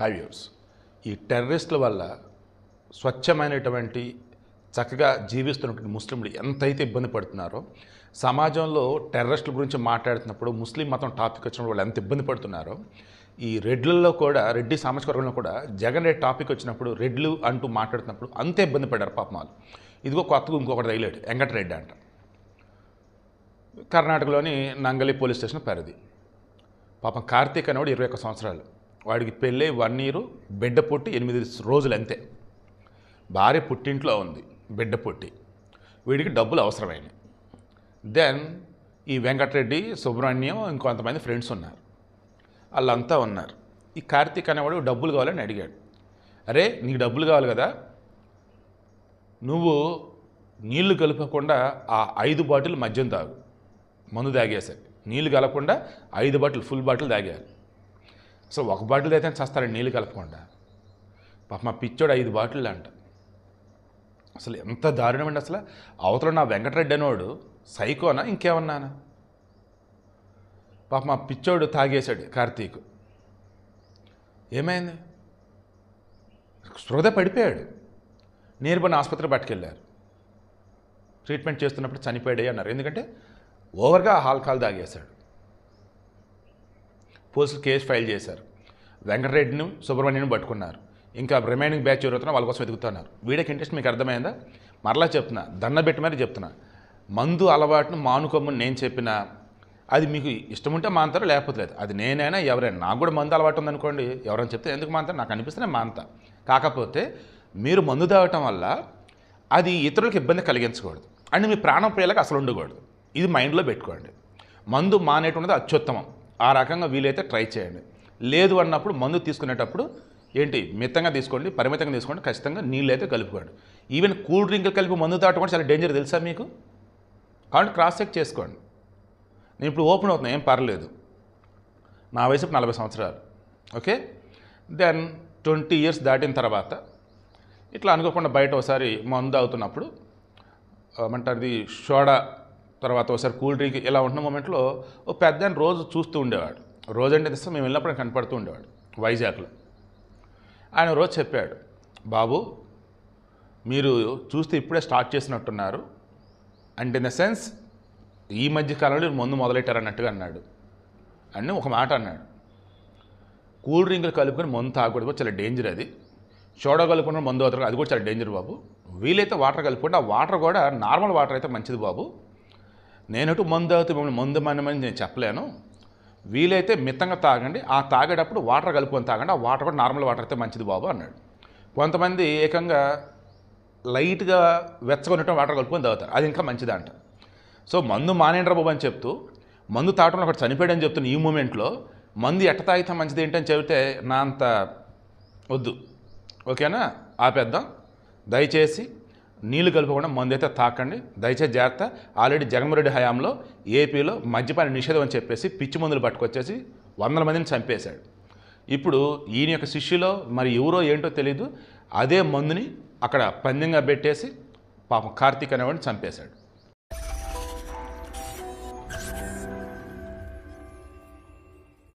High viewers. ఈ టెర్రరిస్టుల వల్ల స్వచ్ఛమైనటువంటి చక్కగా జీవిస్తున్నటువంటి ముస్లింలు ఎంతైతే ఇబ్బంది పడుతున్నారో, సమాజంలో టెర్రరిస్టుల గురించి మాట్లాడుతున్నప్పుడు ముస్లిం మతం టాపిక్ వచ్చినప్పుడు వాళ్ళు ఎంత ఇబ్బంది పడుతున్నారో, ఈ రెడ్లలో కూడా రెడ్డి సామాజిక వర్గంలో కూడా జగన్ రెడ్డి టాపిక్ వచ్చినప్పుడు రెడ్లు అంటూ మాట్లాడుతున్నప్పుడు అంతే ఇబ్బంది పడ్డారు పాపం వాళ్ళు. ఇదిగో కొత్తగా ఇంకొకటి తగిలాడు, వెంకటరెడ్డి అంట. కర్ణాటకలోని నంగలి పోలీస్ స్టేషన్ పరిధి. పాపం కార్తీక్ అనేవాడు 21 సంవత్సరాలు. వాడికి పెళ్ళి 1 ఇయర్, బిడ్డ పుట్టి 8 రోజులు అంతే. భార్య పుట్టింట్లో ఉంది, బిడ్డ పుట్టి. వీడికి డబ్బులు అవసరమైనవి. దెన్ ఈ వెంకటరెడ్డి, సుబ్రహ్మణ్యం, ఇంకొంతమంది ఫ్రెండ్స్ ఉన్నారు. వాళ్ళంతా ఉన్నారు. ఈ కార్తీక్ అనేవాడు డబ్బులు కావాలని అడిగాడు. అరే నీకు డబ్బులు కావాలి కదా, నువ్వు నీళ్లు కలపకుండా ఆ 5 బాటిల్ మద్యం తాగు. మందు తాగేసారు. నీళ్ళు కలపకుండా 5 బాటిల్ ఫుల్ బాటిల్ తాగేయాలి. అసలు 1 బాటిల్ అయితే చస్తారండి నీళ్ళు కలపకుండా. పాప మా పిచ్చోడు 5 బాటిల్ అంట. అసలు ఎంత దారుణమండి. అసలు అవతల నా వెంకటరెడ్డి అనేవాడు సైకోనా ఇంకేమన్నానా? పాప మా పిచ్చోడు తాగేశాడు కార్తీక్. ఏమైంది? స్పృహ పడిపోయాడు. నేర్పని ఆసుపత్రి పట్టుకెళ్ళారు. ట్రీట్మెంట్ చేస్తున్నప్పుడు చనిపోయాడే అన్నారు. ఎందుకంటే ఓవర్గా ఆల్కహాల్ తాగేశాడు. పోలీసులు కేసు ఫైల్ చేశారు. వెంకటరెడ్డిని, సుబ్రహ్మణ్యం పట్టుకున్నారు. ఇంకా రిమైనింగ్ బ్యాచ్ ఎవరుతున్నా వాళ్ళ కోసం వెతుకుతున్నారు. వీడికి ఇంట్రెస్ట్ మీకు అర్థమైందా? మరలా చెప్తున్నా, దండ పెట్టి మరి చెప్తున్నా, మందు అలవాటును మానుకోమని నేను చెప్పినా అది మీకు ఇష్టం ఉంటే మాంతారు, లేకపోతే లేదు. అది నేనైనా ఎవరైనా. నాకు కూడా మందు అలవాటు ఉందనుకోండి, ఎవరైనా చెప్తే ఎందుకు మాంతారు, నాకు అనిపిస్తేనే మాంతా. కాకపోతే మీరు మందు తాగటం వల్ల అది ఇతరులకు ఇబ్బంది కలిగించకూడదు అండ్ మీ ప్రాణం ప్రియులకు అసలు ఉండకూడదు. ఇది మైండ్లో పెట్టుకోండి. మందు మానేటువంటిది అత్యుత్తమం. ఆ రకంగా వీలైతే ట్రై చేయండి. లేదు అన్నప్పుడు మందు తీసుకునేటప్పుడు ఏంటి మితంగా తీసుకోండి, పరిమితంగా తీసుకోండి. ఖచ్చితంగా నీళ్ళు అయితే కలుపుకోండి. ఈవెన్ కూల్ డ్రింక్ కలిపి మందు తాగటం కూడా చాలా డేంజర్ తెలుసా మీకు? కాబట్టి క్రాస్ చెక్ చేసుకోండి. నేను ఇప్పుడు ఓపెన్ అవుతున్నా, ఏం పర్లేదు. నా వయసు 40 సంవత్సరాలు. ఓకే. దెన్ 20 ఇయర్స్ దాటిన తర్వాత ఇట్లా అనుకోకుండా బయట ఒకసారి మందు అవుతున్నప్పుడు ఏమంటారు సోడా, తర్వాత ఒకసారి కూల్ డ్రింక్ ఇలా ఉంటున్న మూమెంట్లో ఓ పెద్ద రోజు చూస్తూ ఉండేవాడు. రోజంటే తెస్తే మేము వెళ్ళినప్పుడు కనపడుతూ ఉండేవాడు వైజాగ్లో. ఆయన రోజు చెప్పాడు, బాబు మీరు చూస్తే ఇప్పుడే స్టార్ట్ చేసినట్టున్నారు, అండ్ ఇన్ ద సెన్స్ ఈ మధ్య కాలంలో మందు మొదలెట్టారన్నట్టుగా అన్నాడు. అని ఒక మాట అన్నాడు, కూల్ డ్రింకులు కలుపుకొని మందు తాగకూడదు, చాలా డేంజర్. అది సోడా కలుపుకున్న మందు అవుతారు, అది కూడా చాలా డేంజర్ బాబు. వీలైతే వాటర్ కలుపుకుంటే ఆ వాటర్ కూడా నార్మల్ వాటర్ అయితే మంచిది బాబు. నేనటు మందు అవుతూ మిమ్మల్ని మందు మనమని నేను చెప్పలేను. వీలైతే మితంగా తాగండి, ఆ తాగేటప్పుడు వాటర్ కలుపుకొని తాగండి, ఆ వాటర్ కూడా నార్మల్ వాటర్ అయితే మంచిది బాబు అన్నాడు. కొంతమంది ఏకంగా లైట్గా వెచ్చగొనటం వాటర్ కలుపుకొని తాగుతారు, అది ఇంకా మంచిదంట. సో మందు మానేండ్రా బాబు అని చెప్తూ మందు తాగటంలో ఒకటి చనిపోయాడని చెప్తున్న ఈ మూమెంట్లో మందు ఎట్ట తాగితే మంచిది ఏంటని చెబితే నా అంత వద్దు. ఓకేనా? ఆపేద్దాం. దయచేసి నీళ్లు కలుపుకుండా మందు అయితే తాకండి, దయచేసి జాగ్రత్త. ఆల్రెడీ జగన్మోహన్ రెడ్డి హయాంలో ఏపీలో మద్యపాన నిషేధం అని చెప్పేసి పిచ్చి మందులు పట్టుకొచ్చేసి 100 మందిని చంపేశాడు. ఇప్పుడు ఈయన యొక్క శిష్యులో మరి ఎవరో ఏంటో తెలీదు, అదే మందుని అక్కడ పందెంగా పెట్టేసి పాపం కార్తీక్ అనేవాడిని చంపేశాడు.